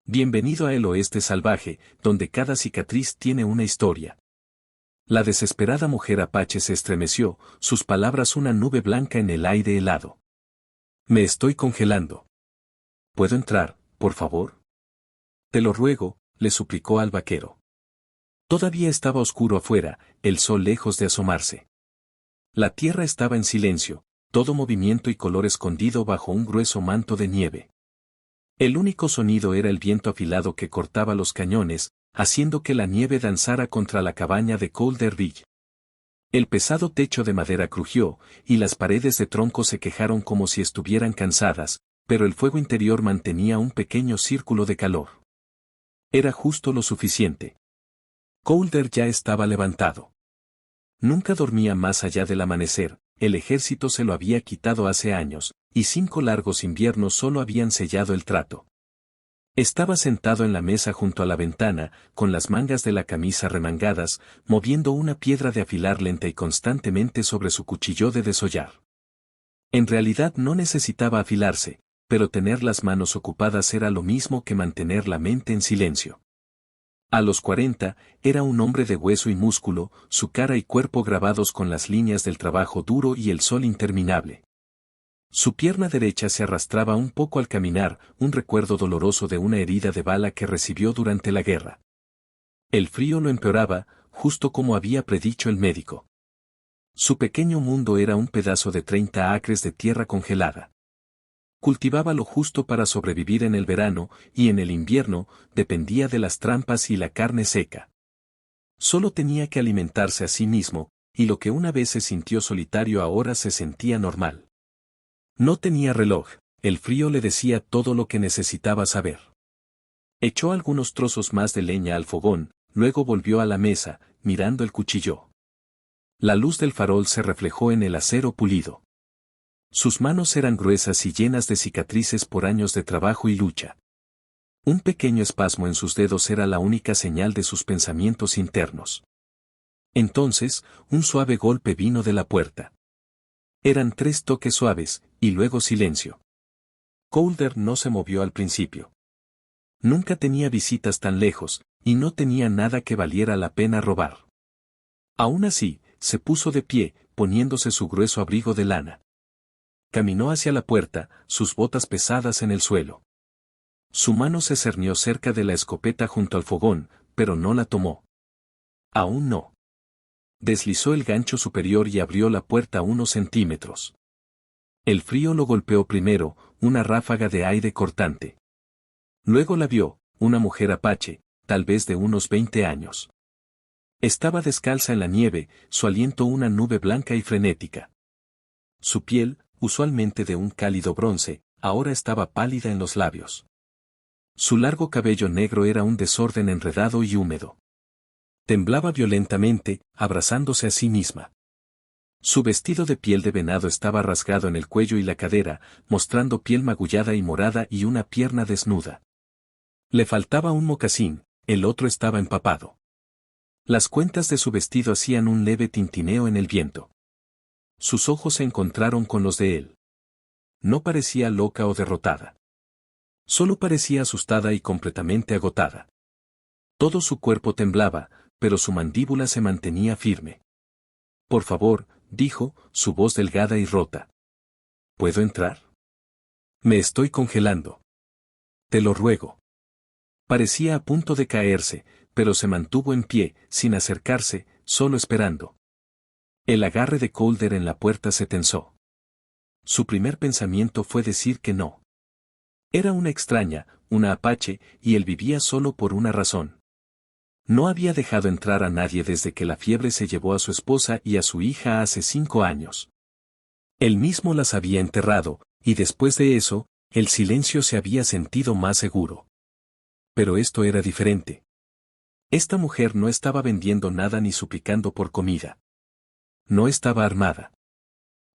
Bienvenido a El Oeste Salvaje, donde cada cicatriz tiene una historia. La desesperada mujer apache se estremeció, sus palabras una nube blanca en el aire helado. Me estoy congelando. ¿Puedo entrar, por favor? Te lo ruego, le suplicó al vaquero. Todavía estaba oscuro afuera, el sol lejos de asomarse. La tierra estaba en silencio, todo movimiento y color escondido bajo un grueso manto de nieve. El único sonido era el viento afilado que cortaba los cañones, haciendo que la nieve danzara contra la cabaña de Calder Ridge. El pesado techo de madera crujió, y las paredes de tronco se quejaron como si estuvieran cansadas, pero el fuego interior mantenía un pequeño círculo de calor. Era justo lo suficiente. Calder ya estaba levantado. Nunca dormía más allá del amanecer, el ejército se lo había quitado hace años, y 5 largos inviernos solo habían sellado el trato. Estaba sentado en la mesa junto a la ventana, con las mangas de la camisa remangadas, moviendo una piedra de afilar lenta y constantemente sobre su cuchillo de desollar. En realidad no necesitaba afilarse, pero tener las manos ocupadas era lo mismo que mantener la mente en silencio. A los 40, era un hombre de hueso y músculo, su cara y cuerpo grabados con las líneas del trabajo duro y el sol interminable. Su pierna derecha se arrastraba un poco al caminar, un recuerdo doloroso de una herida de bala que recibió durante la guerra. El frío lo empeoraba, justo como había predicho el médico. Su pequeño mundo era un pedazo de 30 acres de tierra congelada. Cultivaba lo justo para sobrevivir en el verano, y en el invierno, dependía de las trampas y la carne seca. Solo tenía que alimentarse a sí mismo, y lo que una vez se sintió solitario ahora se sentía normal. No tenía reloj, el frío le decía todo lo que necesitaba saber. Echó algunos trozos más de leña al fogón, luego volvió a la mesa, mirando el cuchillo. La luz del farol se reflejó en el acero pulido. Sus manos eran gruesas y llenas de cicatrices por años de trabajo y lucha. Un pequeño espasmo en sus dedos era la única señal de sus pensamientos internos. Entonces, un suave golpe vino de la puerta. Eran 3 toques suaves, y luego silencio. Calder no se movió al principio. Nunca tenía visitas tan lejos, y no tenía nada que valiera la pena robar. Aún así, se puso de pie, poniéndose su grueso abrigo de lana. Caminó hacia la puerta, sus botas pesadas en el suelo. Su mano se cernió cerca de la escopeta junto al fogón, pero no la tomó. Aún no. Deslizó el gancho superior y abrió la puerta unos centímetros. El frío lo golpeó primero, una ráfaga de aire cortante. Luego la vio, una mujer apache, tal vez de unos 20 años. Estaba descalza en la nieve, su aliento una nube blanca y frenética. Su piel, usualmente de un cálido bronce, ahora estaba pálida en los labios. Su largo cabello negro era un desorden enredado y húmedo. Temblaba violentamente, abrazándose a sí misma. Su vestido de piel de venado estaba rasgado en el cuello y la cadera, mostrando piel magullada y morada y una pierna desnuda. Le faltaba un mocasín, el otro estaba empapado. Las cuentas de su vestido hacían un leve tintineo en el viento. Sus ojos se encontraron con los de él. No parecía loca o derrotada. Solo parecía asustada y completamente agotada. Todo su cuerpo temblaba, pero su mandíbula se mantenía firme. Por favor, dijo, su voz delgada y rota. ¿Puedo entrar? Me estoy congelando. Te lo ruego. Parecía a punto de caerse, pero se mantuvo en pie, sin acercarse, solo esperando. El agarre de Calder en la puerta se tensó. Su primer pensamiento fue decir que no. Era una extraña, una apache, y él vivía solo por una razón. No había dejado entrar a nadie desde que la fiebre se llevó a su esposa y a su hija hace 5 años. Él mismo las había enterrado, y después de eso, el silencio se había sentido más seguro. Pero esto era diferente. Esta mujer no estaba vendiendo nada ni suplicando por comida. No estaba armada.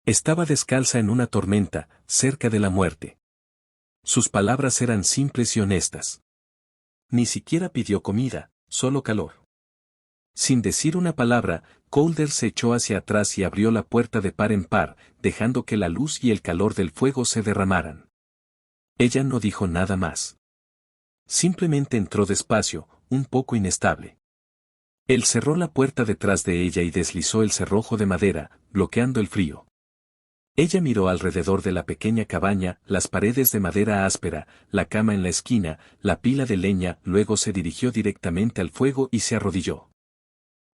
Estaba descalza en una tormenta, cerca de la muerte. Sus palabras eran simples y honestas. Ni siquiera pidió comida, solo calor. Sin decir una palabra, Calder se echó hacia atrás y abrió la puerta de par en par, dejando que la luz y el calor del fuego se derramaran. Ella no dijo nada más. Simplemente entró despacio, un poco inestable. Él cerró la puerta detrás de ella y deslizó el cerrojo de madera, bloqueando el frío. Ella miró alrededor de la pequeña cabaña, las paredes de madera áspera, la cama en la esquina, la pila de leña, luego se dirigió directamente al fuego y se arrodilló.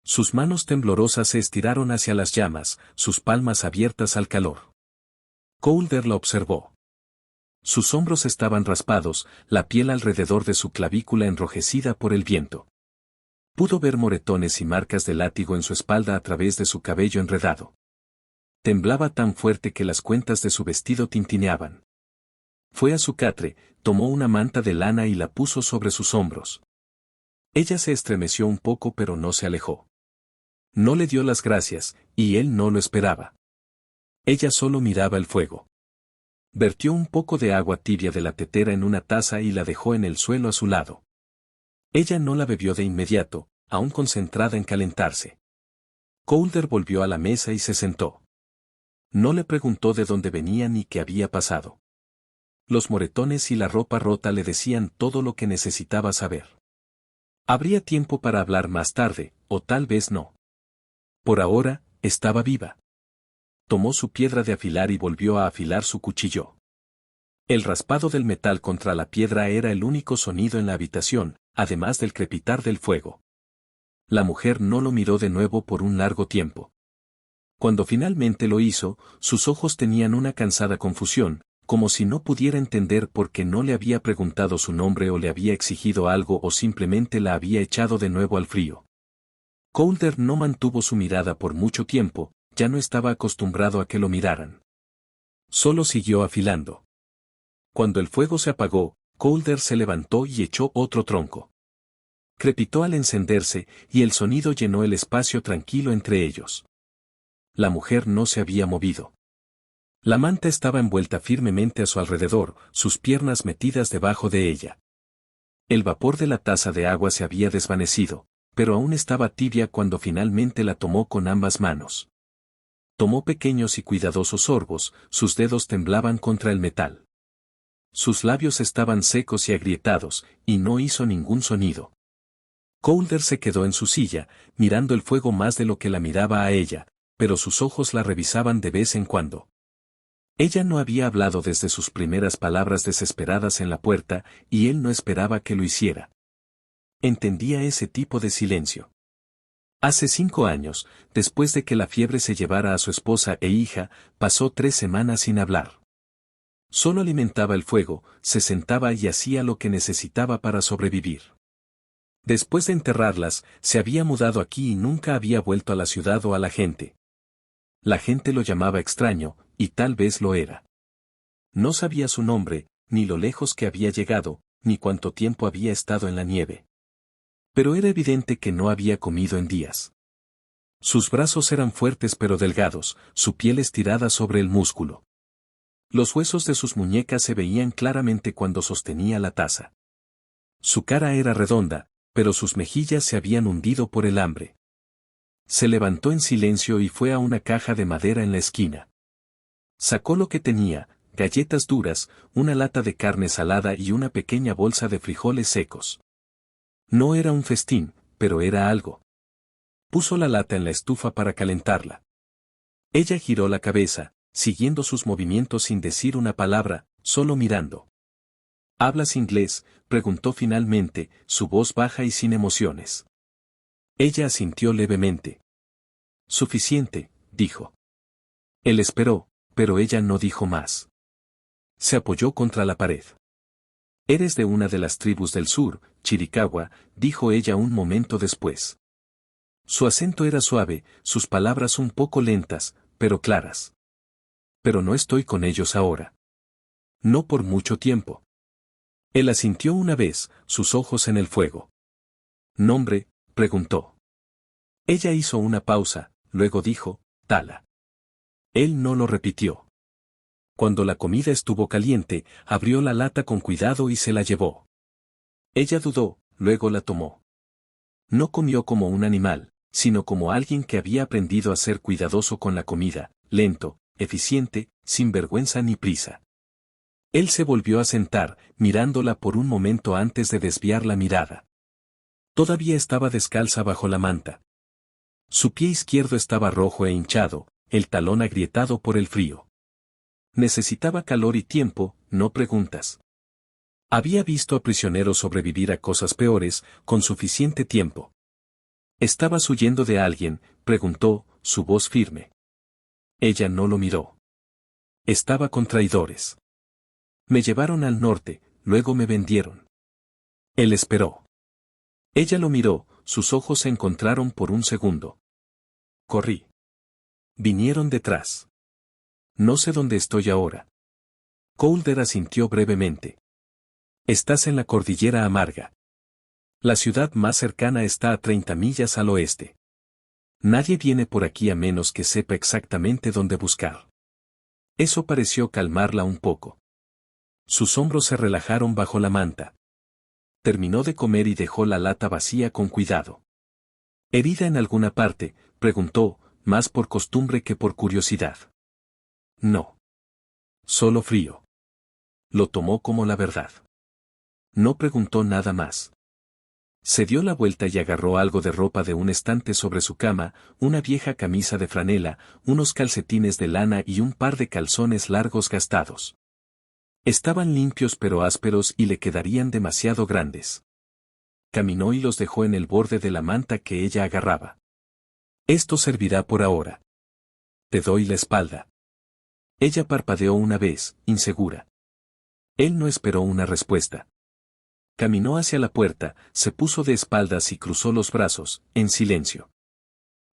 Sus manos temblorosas se estiraron hacia las llamas, sus palmas abiertas al calor. Coulter la observó. Sus hombros estaban raspados, la piel alrededor de su clavícula enrojecida por el viento. Pudo ver moretones y marcas de látigo en su espalda a través de su cabello enredado. Temblaba tan fuerte que las cuentas de su vestido tintineaban. Fue a su catre, tomó una manta de lana y la puso sobre sus hombros. Ella se estremeció un poco pero no se alejó. No le dio las gracias, y él no lo esperaba. Ella solo miraba el fuego. Vertió un poco de agua tibia de la tetera en una taza y la dejó en el suelo a su lado. Ella no la bebió de inmediato, aún concentrada en calentarse. Coulter volvió a la mesa y se sentó. No le preguntó de dónde venía ni qué había pasado. Los moretones y la ropa rota le decían todo lo que necesitaba saber. Habría tiempo para hablar más tarde, o tal vez no. Por ahora, estaba viva. Tomó su piedra de afilar y volvió a afilar su cuchillo. El raspado del metal contra la piedra era el único sonido en la habitación, además del crepitar del fuego. La mujer no lo miró de nuevo por un largo tiempo. Cuando finalmente lo hizo, sus ojos tenían una cansada confusión, como si no pudiera entender por qué no le había preguntado su nombre o le había exigido algo o simplemente la había echado de nuevo al frío. Coulter no mantuvo su mirada por mucho tiempo, ya no estaba acostumbrado a que lo miraran. Solo siguió afilando. Cuando el fuego se apagó, Coulter se levantó y echó otro tronco. Crepitó al encenderse, y el sonido llenó el espacio tranquilo entre ellos. La mujer no se había movido. La manta estaba envuelta firmemente a su alrededor, sus piernas metidas debajo de ella. El vapor de la taza de agua se había desvanecido, pero aún estaba tibia cuando finalmente la tomó con ambas manos. Tomó pequeños y cuidadosos sorbos, sus dedos temblaban contra el metal. Sus labios estaban secos y agrietados, y no hizo ningún sonido. Coulter se quedó en su silla, mirando el fuego más de lo que la miraba a ella, pero sus ojos la revisaban de vez en cuando. Ella no había hablado desde sus primeras palabras desesperadas en la puerta, y él no esperaba que lo hiciera. Entendía ese tipo de silencio. Hace 5 años, después de que la fiebre se llevara a su esposa e hija, pasó 3 semanas sin hablar. Solo alimentaba el fuego, se sentaba y hacía lo que necesitaba para sobrevivir. Después de enterrarlas, se había mudado aquí y nunca había vuelto a la ciudad o a la gente. La gente lo llamaba extraño, y tal vez lo era. No sabía su nombre, ni lo lejos que había llegado, ni cuánto tiempo había estado en la nieve. Pero era evidente que no había comido en días. Sus brazos eran fuertes pero delgados, su piel estirada sobre el músculo. Los huesos de sus muñecas se veían claramente cuando sostenía la taza. Su cara era redonda, pero sus mejillas se habían hundido por el hambre. Se levantó en silencio y fue a una caja de madera en la esquina. Sacó lo que tenía, galletas duras, una lata de carne salada y una pequeña bolsa de frijoles secos. No era un festín, pero era algo. Puso la lata en la estufa para calentarla. Ella giró la cabeza, siguiendo sus movimientos sin decir una palabra, solo mirando. ¿Hablas inglés?, preguntó finalmente, su voz baja y sin emociones. Ella asintió levemente. Suficiente, dijo. Él esperó, pero ella no dijo más. Se apoyó contra la pared. Eres de una de las tribus del sur, Chiricahua, dijo ella un momento después. Su acento era suave, sus palabras un poco lentas, pero claras. Pero no estoy con ellos ahora. No por mucho tiempo. Él asintió una vez, sus ojos en el fuego. ¿Nombre?, preguntó. Ella hizo una pausa, luego dijo, Tala. Él no lo repitió. Cuando la comida estuvo caliente, abrió la lata con cuidado y se la llevó. Ella dudó, luego la tomó. No comió como un animal, sino como alguien que había aprendido a ser cuidadoso con la comida, lento, eficiente, sin vergüenza ni prisa. Él se volvió a sentar, mirándola por un momento antes de desviar la mirada. Todavía estaba descalza bajo la manta. Su pie izquierdo estaba rojo e hinchado, el talón agrietado por el frío. Necesitaba calor y tiempo, no preguntas. Había visto a prisioneros sobrevivir a cosas peores, con suficiente tiempo. ¿Estabas huyendo de alguien?, preguntó, su voz firme. Ella no lo miró. Estaba con traidores. Me llevaron al norte, luego me vendieron. Él esperó. Ella lo miró, sus ojos se encontraron por un segundo. Corrí. Vinieron detrás. No sé dónde estoy ahora. Colder asintió brevemente. Estás en la cordillera amarga. La ciudad más cercana está a 30 millas al oeste. Nadie viene por aquí a menos que sepa exactamente dónde buscar. Eso pareció calmarla un poco. Sus hombros se relajaron bajo la manta. Terminó de comer y dejó la lata vacía con cuidado. ¿Herida en alguna parte?, preguntó, más por costumbre que por curiosidad. No. Solo frío. Lo tomó como la verdad. No preguntó nada más. Se dio la vuelta y agarró algo de ropa de un estante sobre su cama, una vieja camisa de franela, unos calcetines de lana y un par de calzones largos gastados. Estaban limpios pero ásperos y le quedarían demasiado grandes. Caminó y los dejó en el borde de la manta que ella agarraba. Esto servirá por ahora. Te doy la espalda. Ella parpadeó una vez, insegura. Él no esperó una respuesta. Caminó hacia la puerta, se puso de espaldas y cruzó los brazos, en silencio.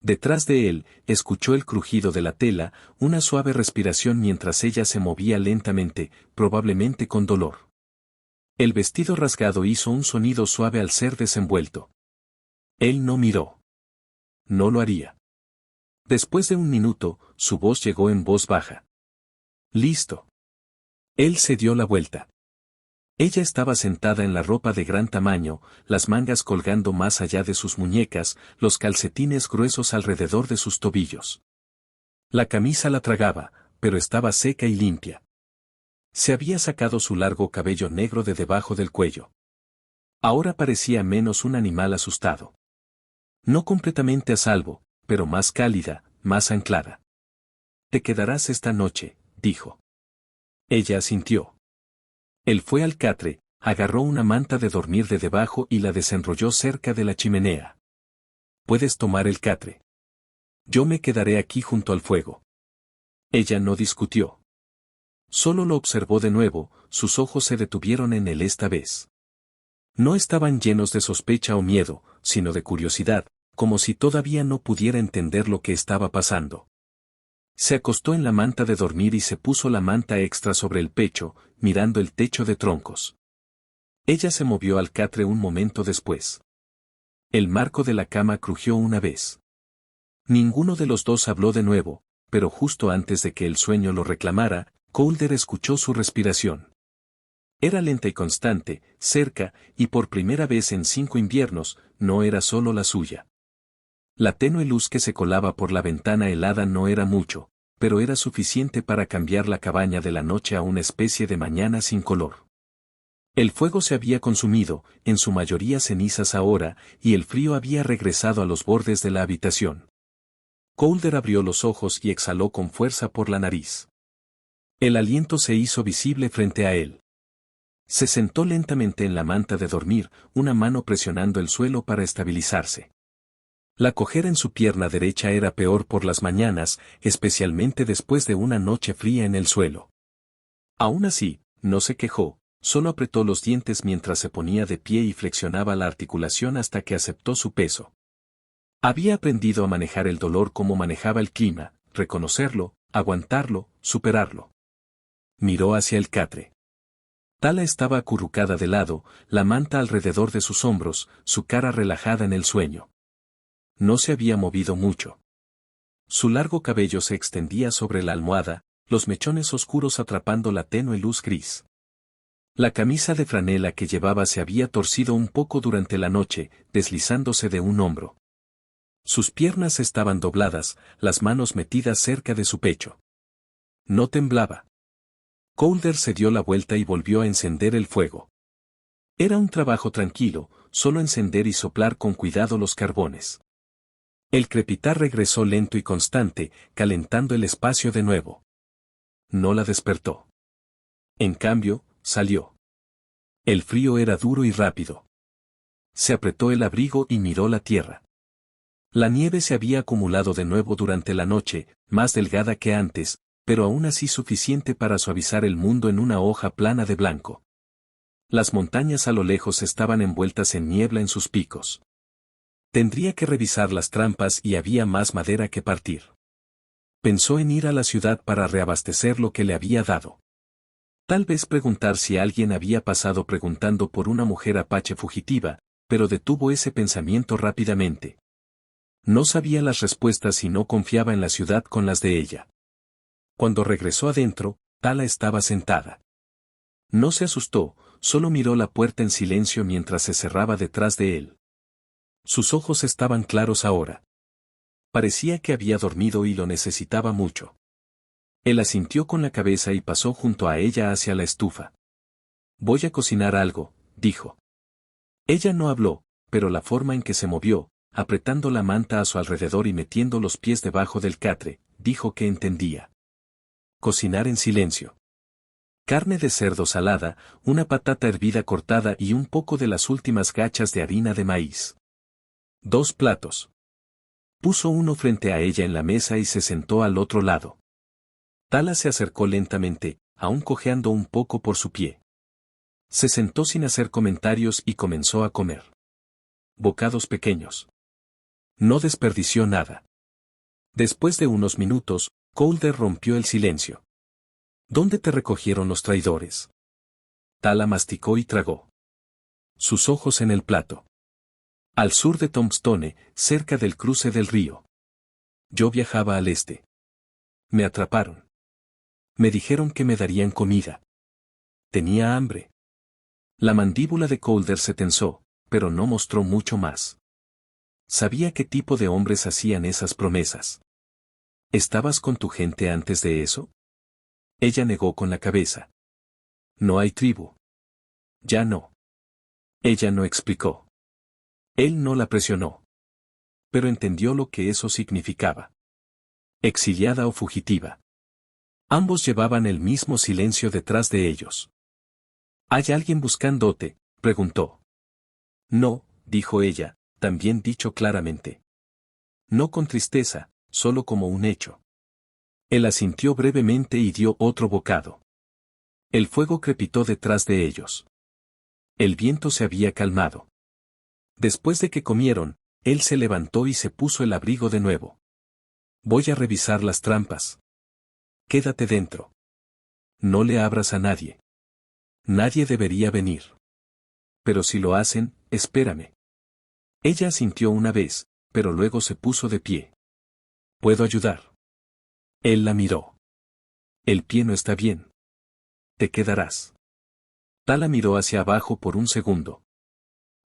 Detrás de él, escuchó el crujido de la tela, una suave respiración mientras ella se movía lentamente, probablemente con dolor. El vestido rasgado hizo un sonido suave al ser desenvuelto. Él no miró. No lo haría. Después de un minuto, su voz llegó en voz baja. Listo. Él se dio la vuelta. Ella estaba sentada en la ropa de gran tamaño, las mangas colgando más allá de sus muñecas, los calcetines gruesos alrededor de sus tobillos. La camisa la tragaba, pero estaba seca y limpia. Se había sacado su largo cabello negro de debajo del cuello. Ahora parecía menos un animal asustado. No completamente a salvo, pero más cálida, más anclada. Te quedarás esta noche, dijo. Ella asintió. Él fue al catre, agarró una manta de dormir de debajo y la desenrolló cerca de la chimenea. Puedes tomar el catre. Yo me quedaré aquí junto al fuego. Ella no discutió. Solo lo observó de nuevo, sus ojos se detuvieron en él esta vez. No estaban llenos de sospecha o miedo, sino de curiosidad, como si todavía no pudiera entender lo que estaba pasando. Se acostó en la manta de dormir y se puso la manta extra sobre el pecho, mirando el techo de troncos. Ella se movió al catre un momento después. El marco de la cama crujió una vez. Ninguno de los dos habló de nuevo, pero justo antes de que el sueño lo reclamara, Colder escuchó su respiración. Era lenta y constante, cerca, y por primera vez en 5 inviernos, no era solo la suya. La tenue luz que se colaba por la ventana helada no era mucho, pero era suficiente para cambiar la cabaña de la noche a una especie de mañana sin color. El fuego se había consumido, en su mayoría cenizas ahora, y el frío había regresado a los bordes de la habitación. Colder abrió los ojos y exhaló con fuerza por la nariz. El aliento se hizo visible frente a él. Se sentó lentamente en la manta de dormir, una mano presionando el suelo para estabilizarse. La cojera en su pierna derecha era peor por las mañanas, especialmente después de una noche fría en el suelo. Aún así, no se quejó, solo apretó los dientes mientras se ponía de pie y flexionaba la articulación hasta que aceptó su peso. Había aprendido a manejar el dolor como manejaba el clima, reconocerlo, aguantarlo, superarlo. Miró hacia el catre. Tala estaba acurrucada de lado, la manta alrededor de sus hombros, su cara relajada en el sueño. No se había movido mucho. Su largo cabello se extendía sobre la almohada, los mechones oscuros atrapando la tenue luz gris. La camisa de franela que llevaba se había torcido un poco durante la noche, deslizándose de un hombro. Sus piernas estaban dobladas, las manos metidas cerca de su pecho. No temblaba. Calder se dio la vuelta y volvió a encender el fuego. Era un trabajo tranquilo, solo encender y soplar con cuidado los carbones. El crepitar regresó lento y constante, calentando el espacio de nuevo. No la despertó. En cambio, salió. El frío era duro y rápido. Se apretó el abrigo y miró la tierra. La nieve se había acumulado de nuevo durante la noche, más delgada que antes, pero aún así suficiente para suavizar el mundo en una hoja plana de blanco. Las montañas a lo lejos estaban envueltas en niebla en sus picos. Tendría que revisar las trampas y había más madera que partir. Pensó en ir a la ciudad para reabastecer lo que le había dado. Tal vez preguntar si alguien había pasado preguntando por una mujer apache fugitiva, pero detuvo ese pensamiento rápidamente. No sabía las respuestas y no confiaba en la ciudad con las de ella. Cuando regresó adentro, Tala estaba sentada. No se asustó, solo miró la puerta en silencio mientras se cerraba detrás de él. Sus ojos estaban claros ahora. Parecía que había dormido y lo necesitaba mucho. Él asintió con la cabeza y pasó junto a ella hacia la estufa. Voy a cocinar algo, dijo. Ella no habló, pero la forma en que se movió, apretando la manta a su alrededor y metiendo los pies debajo del catre, dijo que entendía. Cocinar en silencio. Carne de cerdo salada, una patata hervida cortada y un poco de las últimas gachas de harina de maíz. 2 platos. Puso uno frente a ella en la mesa y se sentó al otro lado. Tala se acercó lentamente, aún cojeando un poco por su pie. Se sentó sin hacer comentarios y comenzó a comer. Bocados pequeños. No desperdició nada. Después de unos minutos, Calder rompió el silencio. ¿Dónde te recogieron los traidores? Tala masticó y tragó. Sus ojos en el plato. Al sur de Tombstone, cerca del cruce del río. Yo viajaba al este. Me atraparon. Me dijeron que me darían comida. Tenía hambre. La mandíbula de Calder se tensó, pero no mostró mucho más. Sabía qué tipo de hombres hacían esas promesas. ¿Estabas con tu gente antes de eso? Ella negó con la cabeza. No hay tribu. Ya no. Ella no explicó. Él no la presionó. Pero entendió lo que eso significaba. Exiliada o fugitiva. Ambos llevaban el mismo silencio detrás de ellos. ¿Hay alguien buscándote?, preguntó. No, dijo ella, también dicho claramente. No con tristeza, solo como un hecho. Él asintió brevemente y dio otro bocado. El fuego crepitó detrás de ellos. El viento se había calmado. Después de que comieron, él se levantó y se puso el abrigo de nuevo. Voy a revisar las trampas. Quédate dentro. No le abras a nadie. Nadie debería venir. Pero si lo hacen, espérame. Ella asintió una vez, pero luego se puso de pie. ¿Puedo ayudar? Él la miró. El pie no está bien. Te quedarás. Tala miró hacia abajo por un segundo.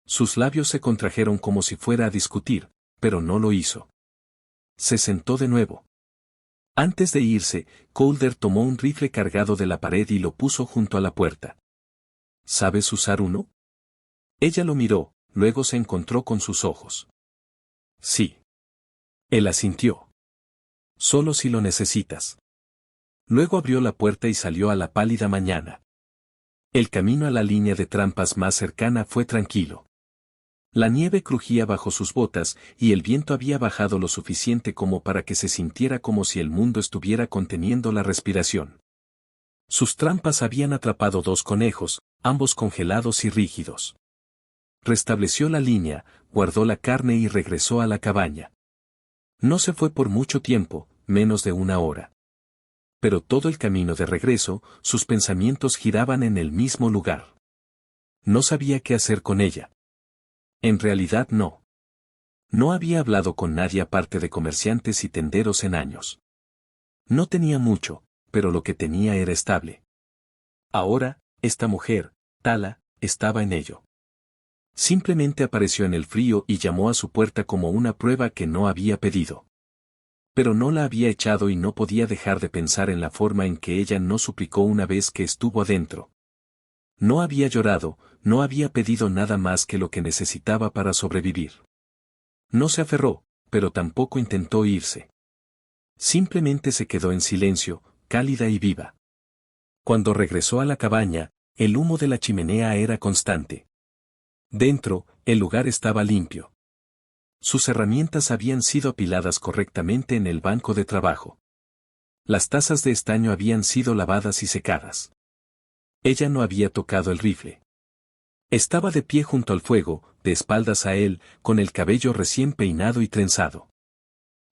Sus labios se contrajeron como si fuera a discutir, pero no lo hizo. Se sentó de nuevo. Antes de irse, Calder tomó un rifle cargado de la pared y lo puso junto a la puerta. ¿Sabes usar uno? Ella lo miró, luego se encontró con sus ojos. Sí. Él asintió. Solo si lo necesitas. Luego abrió la puerta y salió a la pálida mañana. El camino a la línea de trampas más cercana fue tranquilo. La nieve crujía bajo sus botas y el viento había bajado lo suficiente como para que se sintiera como si el mundo estuviera conteniendo la respiración. Sus trampas habían atrapado 2 conejos, ambos congelados y rígidos. Restableció la línea, guardó la carne y regresó a la cabaña. No se fue por mucho tiempo, menos de 1 hora. Pero todo el camino de regreso, sus pensamientos giraban en el mismo lugar. No sabía qué hacer con ella. En realidad no. No había hablado con nadie aparte de comerciantes y tenderos en años. No tenía mucho, pero lo que tenía era estable. Ahora, esta mujer, Tala, estaba en ello. Simplemente apareció en el frío y llamó a su puerta como una prueba que no había pedido. Pero no la había echado y no podía dejar de pensar en la forma en que ella no suplicó una vez que estuvo adentro. No había llorado, no había pedido nada más que lo que necesitaba para sobrevivir. No se aferró, pero tampoco intentó irse. Simplemente se quedó en silencio, cálida y viva. Cuando regresó a la cabaña, el humo de la chimenea era constante. Dentro, el lugar estaba limpio. Sus herramientas habían sido apiladas correctamente en el banco de trabajo. Las tazas de estaño habían sido lavadas y secadas. Ella no había tocado el rifle. Estaba de pie junto al fuego, de espaldas a él, con el cabello recién peinado y trenzado.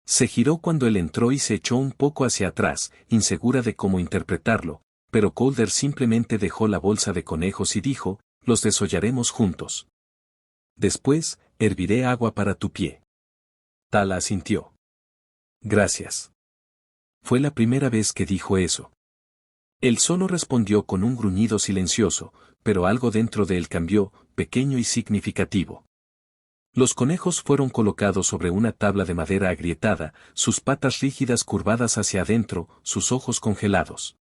Se giró cuando él entró y se echó un poco hacia atrás, insegura de cómo interpretarlo, pero Calder simplemente dejó la bolsa de conejos y dijo, los desollaremos juntos. Después, herviré agua para tu pie. Tala asintió. Gracias. Fue la primera vez que dijo eso. Él solo respondió con un gruñido silencioso, pero algo dentro de él cambió, pequeño y significativo. Los conejos fueron colocados sobre una tabla de madera agrietada, sus patas rígidas curvadas hacia adentro, sus ojos congelados.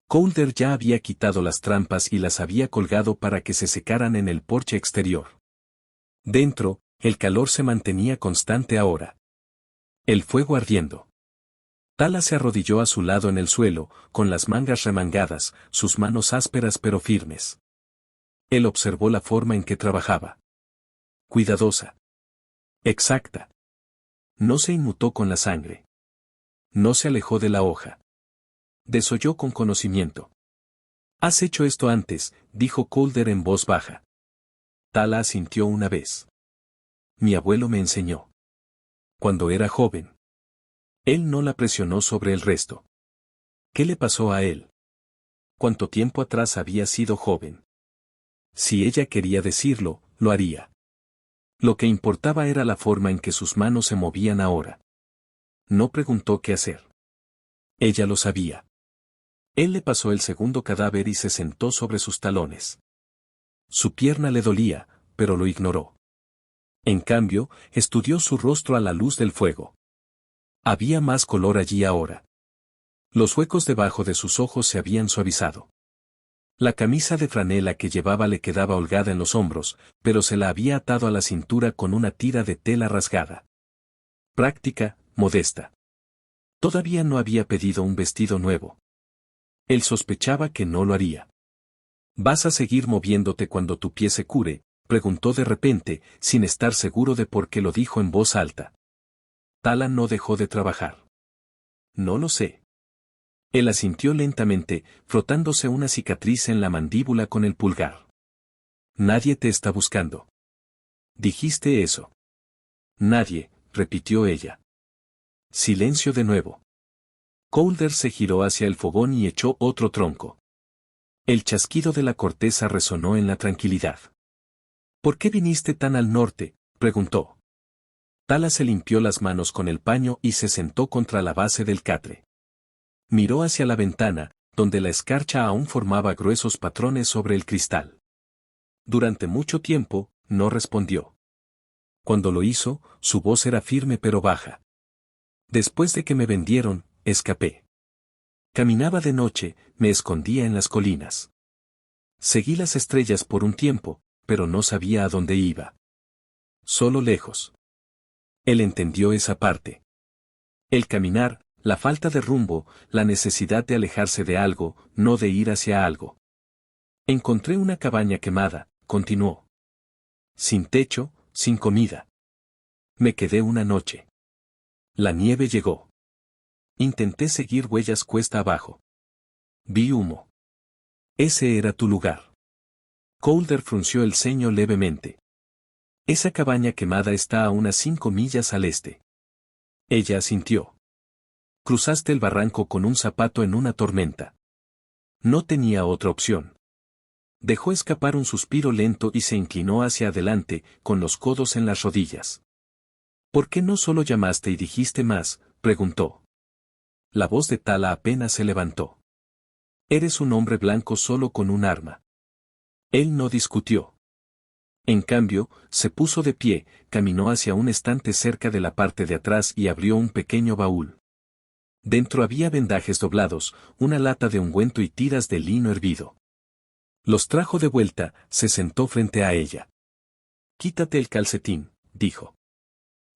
Calder ya había quitado las trampas y las había colgado para que se secaran en el porche exterior. Dentro, el calor se mantenía constante ahora. El fuego ardiendo. Tala se arrodilló a su lado en el suelo, con las mangas remangadas, sus manos ásperas pero firmes. Él observó la forma en que trabajaba. Cuidadosa. Exacta. No se inmutó con la sangre. No se alejó de la hoja. Desolló con conocimiento. «Has hecho esto antes», dijo Calder en voz baja. Tala asintió una vez. «Mi abuelo me enseñó. Cuando era joven». Él no la presionó sobre el resto. ¿Qué le pasó a él? ¿Cuánto tiempo atrás había sido joven? Si ella quería decirlo, lo haría. Lo que importaba era la forma en que sus manos se movían ahora. No preguntó qué hacer. Ella lo sabía. Él le pasó el segundo cadáver y se sentó sobre sus talones. Su pierna le dolía, pero lo ignoró. En cambio, estudió su rostro a la luz del fuego. Había más color allí ahora. Los huecos debajo de sus ojos se habían suavizado. La camisa de franela que llevaba le quedaba holgada en los hombros, pero se la había atado a la cintura con una tira de tela rasgada. Práctica, modesta. Todavía no había pedido un vestido nuevo. Él sospechaba que no lo haría. «¿Vas a seguir moviéndote cuando tu pie se cure?», preguntó de repente, sin estar seguro de por qué lo dijo en voz alta. Tala no dejó de trabajar. «No lo sé». Él asintió lentamente, frotándose una cicatriz en la mandíbula con el pulgar. «Nadie te está buscando». «¿Dijiste eso?» «Nadie», repitió ella. Silencio de nuevo. Calder se giró hacia el fogón y echó otro tronco. El chasquido de la corteza resonó en la tranquilidad. «¿Por qué viniste tan al norte?», preguntó. Tala se limpió las manos con el paño y se sentó contra la base del catre. Miró hacia la ventana, donde la escarcha aún formaba gruesos patrones sobre el cristal. Durante mucho tiempo, no respondió. Cuando lo hizo, su voz era firme pero baja. «Después de que me vendieron, escapé. Caminaba de noche, me escondía en las colinas. Seguí las estrellas por un tiempo, pero no sabía a dónde iba. Solo lejos». Él entendió esa parte. El caminar, la falta de rumbo, la necesidad de alejarse de algo, no de ir hacia algo. «Encontré una cabaña quemada», continuó. «Sin techo, sin comida. Me quedé una noche. La nieve llegó. Intenté seguir huellas cuesta abajo. Vi humo. Ese era tu lugar». Calder frunció el ceño levemente. «Esa cabaña quemada está a unas 5 millas al este». Ella asintió. «Cruzaste el barranco con un zapato en una tormenta». No tenía otra opción. Dejó escapar un suspiro lento y se inclinó hacia adelante, con los codos en las rodillas. «¿Por qué no solo llamaste y dijiste más?», preguntó. La voz de Tala apenas se levantó. «Eres un hombre blanco solo con un arma». Él no discutió. En cambio, se puso de pie, caminó hacia un estante cerca de la parte de atrás y abrió un pequeño baúl. Dentro había vendajes doblados, una lata de ungüento y tiras de lino hervido. Los trajo de vuelta, se sentó frente a ella. «Quítate el calcetín», dijo.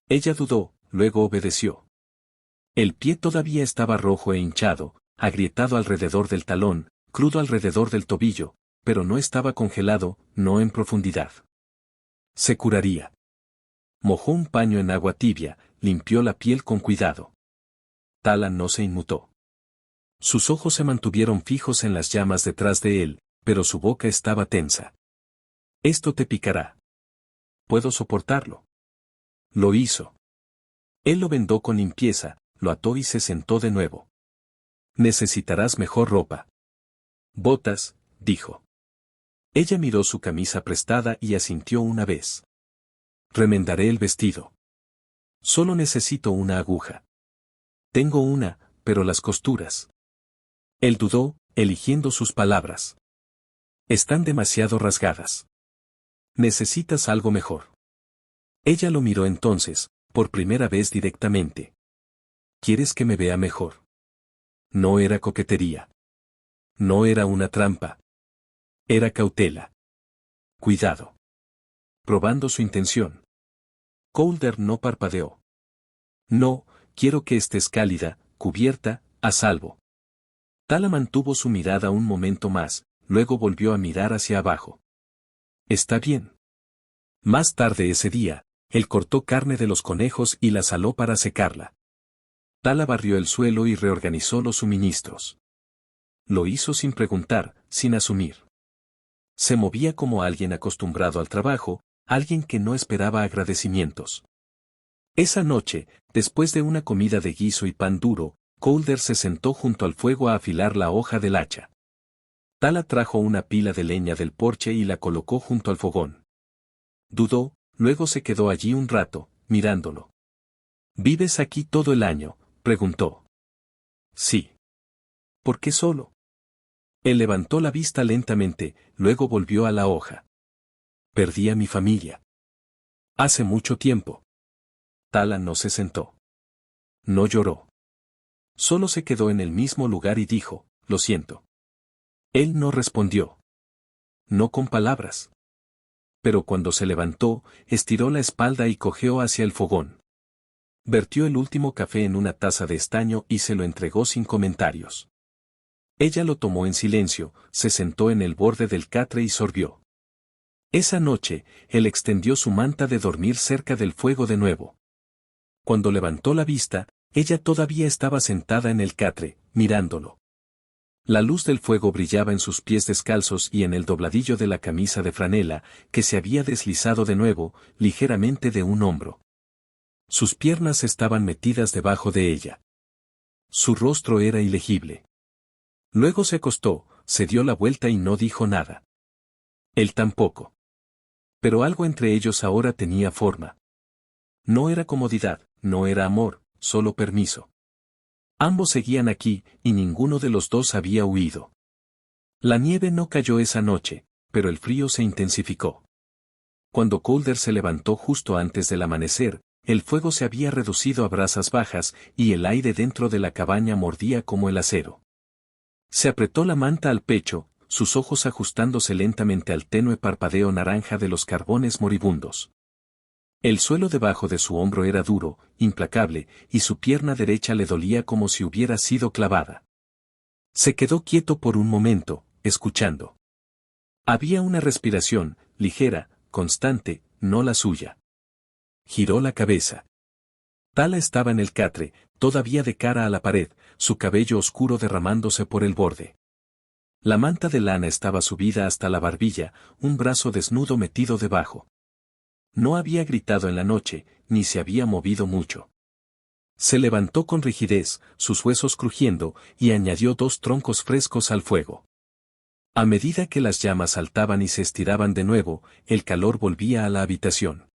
Ella dudó, luego obedeció. El pie todavía estaba rojo e hinchado, agrietado alrededor del talón, crudo alrededor del tobillo, pero no estaba congelado, no en profundidad. Se curaría. Mojó un paño en agua tibia, limpió la piel con cuidado. Tala no se inmutó. Sus ojos se mantuvieron fijos en las llamas detrás de él, pero su boca estaba tensa. «Esto te picará. Puedo soportarlo». Lo hizo. Él lo vendó con limpieza, lo ató y se sentó de nuevo. «Necesitarás mejor ropa». «Botas», dijo. Ella miró su camisa prestada y asintió una vez. «Remendaré el vestido. Solo necesito una aguja». «Tengo una, pero las costuras». Él dudó, eligiendo sus palabras. «Están demasiado rasgadas. Necesitas algo mejor». Ella lo miró entonces, por primera vez directamente. «¿Quieres que me vea mejor?» No era coquetería. No era una trampa. Era cautela. Cuidado. Probando su intención. Calder no parpadeó. «No, quiero que estés cálida, cubierta, a salvo». Tala mantuvo su mirada un momento más, luego volvió a mirar hacia abajo. «Está bien». Más tarde ese día, él cortó carne de los conejos y la saló para secarla. Tala barrió el suelo y reorganizó los suministros. Lo hizo sin preguntar, sin asumir. Se movía como alguien acostumbrado al trabajo, alguien que no esperaba agradecimientos. Esa noche, después de una comida de guiso y pan duro, Calder se sentó junto al fuego a afilar la hoja del hacha. Tala trajo una pila de leña del porche y la colocó junto al fogón. Dudó, luego se quedó allí un rato, mirándolo. «¿Vives aquí todo el año?», preguntó. «Sí». «¿Por qué solo?». Él levantó la vista lentamente, luego volvió a la hoja. «Perdí a mi familia. Hace mucho tiempo». Tala no se sentó. No lloró. Solo se quedó en el mismo lugar y dijo, «Lo siento». Él no respondió. No con palabras. Pero cuando se levantó, estiró la espalda y cojeó hacia el fogón. Vertió el último café en una taza de estaño y se lo entregó sin comentarios. Ella lo tomó en silencio, se sentó en el borde del catre y sorbió. Esa noche, él extendió su manta de dormir cerca del fuego de nuevo. Cuando levantó la vista, ella todavía estaba sentada en el catre, mirándolo. La luz del fuego brillaba en sus pies descalzos y en el dobladillo de la camisa de franela, que se había deslizado de nuevo, ligeramente de un hombro. Sus piernas estaban metidas debajo de ella. Su rostro era ilegible. Luego se acostó, se dio la vuelta y no dijo nada. Él tampoco. Pero algo entre ellos ahora tenía forma. No era comodidad, no era amor, solo permiso. Ambos seguían aquí, y ninguno de los dos había huido. La nieve no cayó esa noche, pero el frío se intensificó. Cuando Calder se levantó justo antes del amanecer, el fuego se había reducido a brasas bajas y el aire dentro de la cabaña mordía como el acero. Se apretó la manta al pecho, sus ojos ajustándose lentamente al tenue parpadeo naranja de los carbones moribundos. El suelo debajo de su hombro era duro, implacable, y su pierna derecha le dolía como si hubiera sido clavada. Se quedó quieto por un momento, escuchando. Había una respiración, ligera, constante, no la suya. Giró la cabeza. Tala estaba en el catre, todavía de cara a la pared, su cabello oscuro derramándose por el borde. La manta de lana estaba subida hasta la barbilla, un brazo desnudo metido debajo. No había gritado en la noche, ni se había movido mucho. Se levantó con rigidez, sus huesos crujiendo, y añadió 2 troncos frescos al fuego. A medida que las llamas saltaban y se estiraban de nuevo, el calor volvía a la habitación.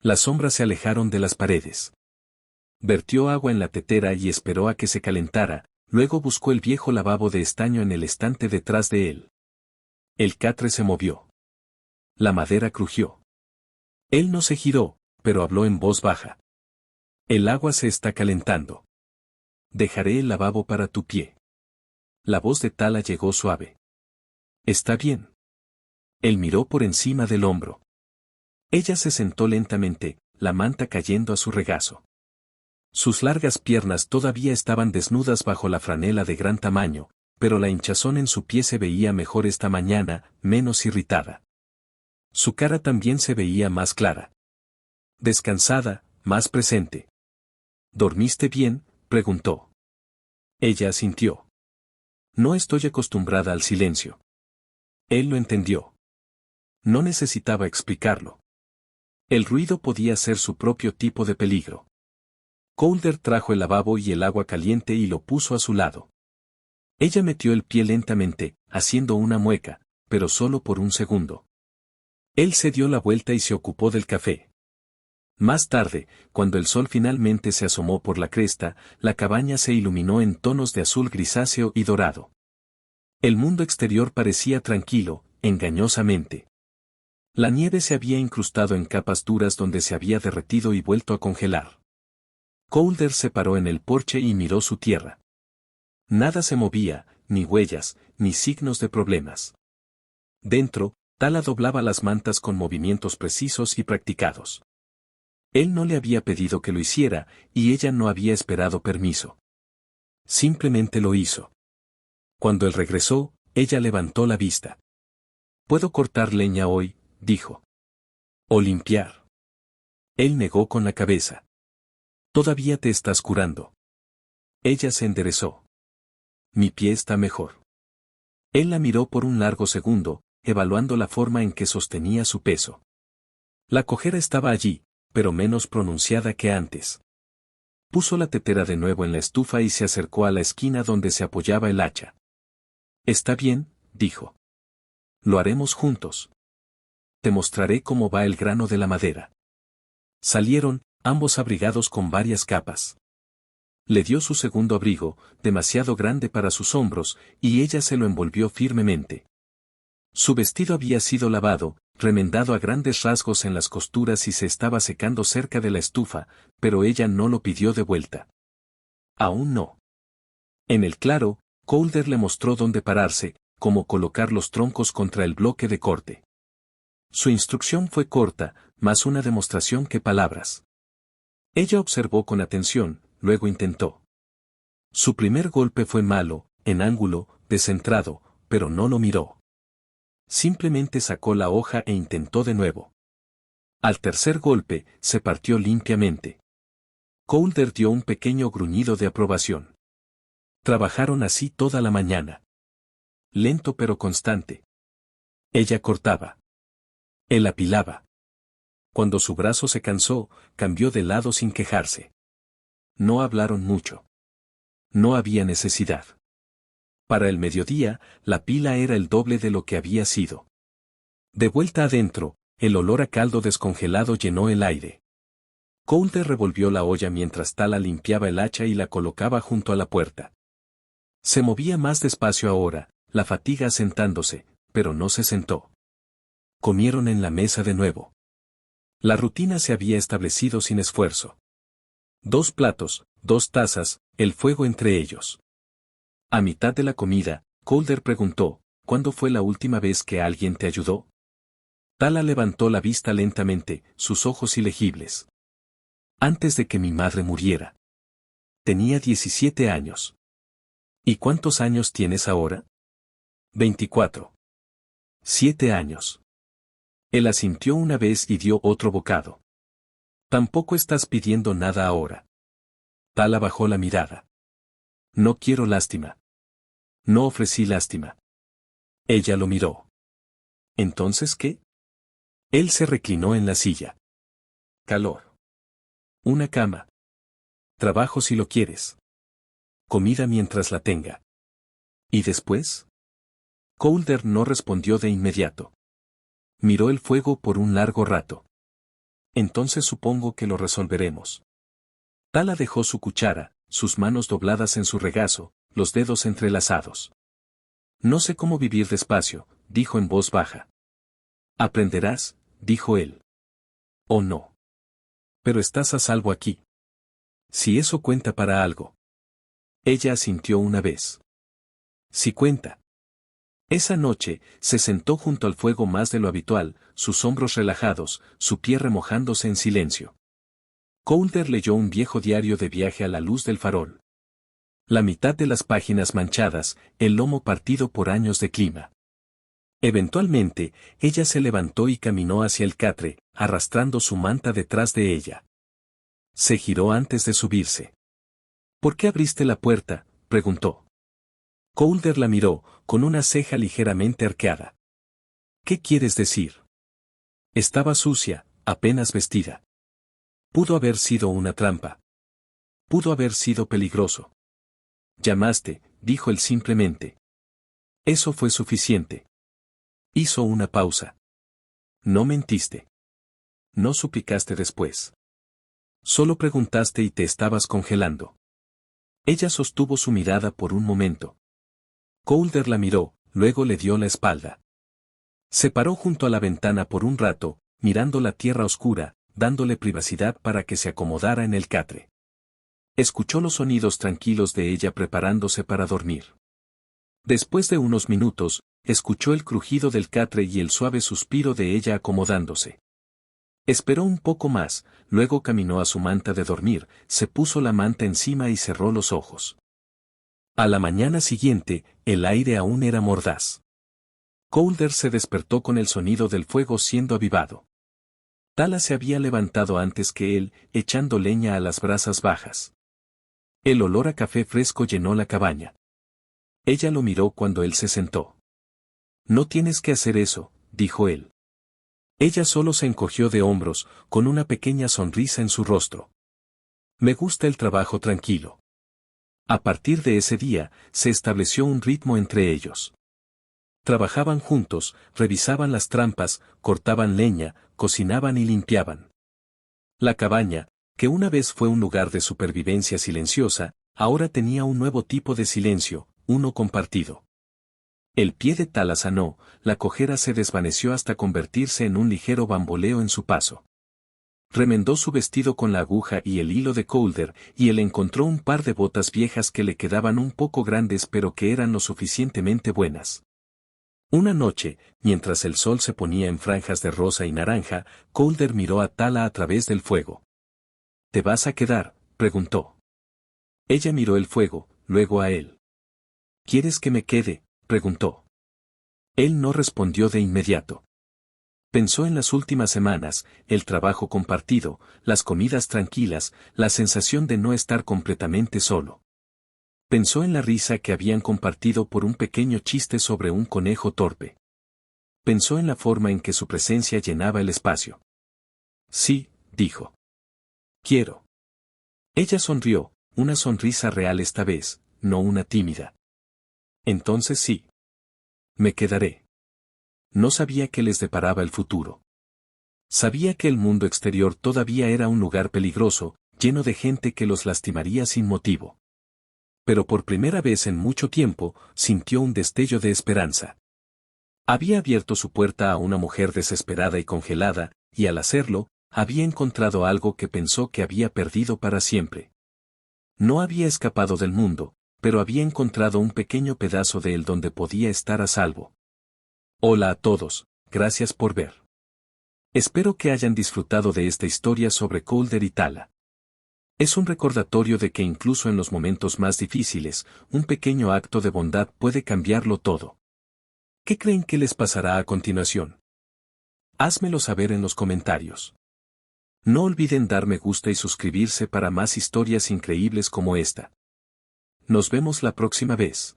Las sombras se alejaron de las paredes. Vertió agua en la tetera y esperó a que se calentara, luego buscó el viejo lavabo de estaño en el estante detrás de él. El catre se movió. La madera crujió. Él no se giró, pero habló en voz baja. El agua se está calentando. Dejaré el lavabo para tu pie. La voz de Tala llegó suave. Está bien. Él miró por encima del hombro. Ella se sentó lentamente, la manta cayendo a su regazo. Sus largas piernas todavía estaban desnudas bajo la franela de gran tamaño, pero la hinchazón en su pie se veía mejor esta mañana, menos irritada. Su cara también se veía más clara. Descansada, más presente. ¿Dormiste bien?, preguntó. Ella asintió. No estoy acostumbrada al silencio. Él lo entendió. No necesitaba explicarlo. El ruido podía ser su propio tipo de peligro. Calder trajo el lavabo y el agua caliente y lo puso a su lado. Ella metió el pie lentamente, haciendo una mueca, pero solo por un segundo. Él se dio la vuelta y se ocupó del café. Más tarde, cuando el sol finalmente se asomó por la cresta, la cabaña se iluminó en tonos de azul grisáceo y dorado. El mundo exterior parecía tranquilo, engañosamente. La nieve se había incrustado en capas duras donde se había derretido y vuelto a congelar. Calder se paró en el porche y miró su tierra. Nada se movía, ni huellas, ni signos de problemas. Dentro, Tala doblaba las mantas con movimientos precisos y practicados. Él no le había pedido que lo hiciera, y ella no había esperado permiso. Simplemente lo hizo. Cuando él regresó, ella levantó la vista. «¿Puedo cortar leña hoy?», dijo. «¿O limpiar?». Él negó con la cabeza. «Todavía te estás curando». Ella se enderezó. «Mi pie está mejor». Él la miró por un largo segundo, evaluando la forma en que sostenía su peso. La cojera estaba allí, pero menos pronunciada que antes. Puso la tetera de nuevo en la estufa y se acercó a la esquina donde se apoyaba el hacha. «Está bien», dijo. «Lo haremos juntos. Te mostraré cómo va el grano de la madera». Salieron, ambos abrigados con varias capas. Le dio su segundo abrigo, demasiado grande para sus hombros, y ella se lo envolvió firmemente. Su vestido había sido lavado, remendado a grandes rasgos en las costuras y se estaba secando cerca de la estufa, pero ella no lo pidió de vuelta. Aún no. En el claro, Calder le mostró dónde pararse, cómo colocar los troncos contra el bloque de corte. Su instrucción fue corta, más una demostración que palabras. Ella observó con atención, luego intentó. Su primer golpe fue malo, en ángulo, descentrado, pero no lo miró. Simplemente sacó la hoja e intentó de nuevo. Al tercer golpe, se partió limpiamente. Calder dio un pequeño gruñido de aprobación. Trabajaron así toda la mañana. Lento pero constante. Ella cortaba. Él apilaba. Cuando su brazo se cansó, cambió de lado sin quejarse. No hablaron mucho. No había necesidad. Para el mediodía, la pila era el doble de lo que había sido. De vuelta adentro, el olor a caldo descongelado llenó el aire. Calder revolvió la olla mientras Tala limpiaba el hacha y la colocaba junto a la puerta. Se movía más despacio ahora, la fatiga asentándose, pero no se sentó. Comieron en la mesa de nuevo. La rutina se había establecido sin esfuerzo. 2 platos, 2 tazas, el fuego entre ellos. A mitad de la comida, Calder preguntó, ¿cuándo fue la última vez que alguien te ayudó? Tala levantó la vista lentamente, sus ojos ilegibles. Antes de que mi madre muriera. Tenía 17 años. ¿Y cuántos años tienes ahora? 24. 7 años. Él asintió una vez y dio otro bocado. Tampoco estás pidiendo nada ahora. Tala bajó la mirada. No quiero lástima. No ofrecí lástima. Ella lo miró. ¿Entonces qué? Él se reclinó en la silla. Calor. Una cama. Trabajo si lo quieres. Comida mientras la tenga. ¿Y después? Calder no respondió de inmediato. Miró el fuego por un largo rato. Entonces supongo que lo resolveremos. Tala dejó su cuchara, sus manos dobladas en su regazo, los dedos entrelazados. No sé cómo vivir despacio, dijo en voz baja. Aprenderás, dijo él. Oh no. Pero estás a salvo aquí. Si eso cuenta para algo. Ella asintió una vez. Sí cuenta. Esa noche, se sentó junto al fuego más de lo habitual, sus hombros relajados, su pie remojándose en silencio. Coulter leyó un viejo diario de viaje a la luz del farol. La mitad de las páginas manchadas, el lomo partido por años de clima. Eventualmente, ella se levantó y caminó hacia el catre, arrastrando su manta detrás de ella. Se giró antes de subirse. ¿Por qué abriste la puerta?, preguntó. Coulter la miró, con una ceja ligeramente arqueada. ¿Qué quieres decir? Estaba sucia, apenas vestida. Pudo haber sido una trampa. Pudo haber sido peligroso. Llamaste, dijo él simplemente. Eso fue suficiente. Hizo una pausa. No mentiste. No suplicaste después. Solo preguntaste y te estabas congelando. Ella sostuvo su mirada por un momento. Coulter la miró, luego le dio la espalda. Se paró junto a la ventana por un rato, mirando la tierra oscura, dándole privacidad para que se acomodara en el catre. Escuchó los sonidos tranquilos de ella preparándose para dormir. Después de unos minutos, escuchó el crujido del catre y el suave suspiro de ella acomodándose. Esperó un poco más, luego caminó a su manta de dormir, se puso la manta encima y cerró los ojos. A la mañana siguiente, el aire aún era mordaz. Coulter se despertó con el sonido del fuego siendo avivado. Tala se había levantado antes que él, echando leña a las brasas bajas. El olor a café fresco llenó la cabaña. Ella lo miró cuando él se sentó. No tienes que hacer eso, dijo él. Ella solo se encogió de hombros, con una pequeña sonrisa en su rostro. Me gusta el trabajo tranquilo. A partir de ese día, se estableció un ritmo entre ellos. Trabajaban juntos, revisaban las trampas, cortaban leña, cocinaban y limpiaban. La cabaña, que una vez fue un lugar de supervivencia silenciosa, ahora tenía un nuevo tipo de silencio, uno compartido. El pie de Tala sanó, la cojera se desvaneció hasta convertirse en un ligero bamboleo en su paso. Remendó su vestido con la aguja y el hilo de Coulter, y él encontró un par de botas viejas que le quedaban un poco grandes pero que eran lo suficientemente buenas. Una noche, mientras el sol se ponía en franjas de rosa y naranja, Coulter miró a Tala a través del fuego. ¿Te vas a quedar?, preguntó. Ella miró el fuego, luego a él. ¿Quieres que me quede?, preguntó. Él no respondió de inmediato. Pensó en las últimas semanas, el trabajo compartido, las comidas tranquilas, la sensación de no estar completamente solo. Pensó en la risa que habían compartido por un pequeño chiste sobre un conejo torpe. Pensó en la forma en que su presencia llenaba el espacio. Sí, dijo. Quiero. Ella sonrió, una sonrisa real esta vez, no una tímida. Entonces sí. Me quedaré. No sabía qué les deparaba el futuro. Sabía que el mundo exterior todavía era un lugar peligroso, lleno de gente que los lastimaría sin motivo. Pero por primera vez en mucho tiempo, sintió un destello de esperanza. Había abierto su puerta a una mujer desesperada y congelada, y al hacerlo, había encontrado algo que pensó que había perdido para siempre. No había escapado del mundo, pero había encontrado un pequeño pedazo de él donde podía estar a salvo. Hola a todos, gracias por ver. Espero que hayan disfrutado de esta historia sobre Coulter y Tala. Es un recordatorio de que incluso en los momentos más difíciles, un pequeño acto de bondad puede cambiarlo todo. ¿Qué creen que les pasará a continuación? Házmelo saber en los comentarios. No olviden dar me gusta y suscribirse para más historias increíbles como esta. Nos vemos la próxima vez.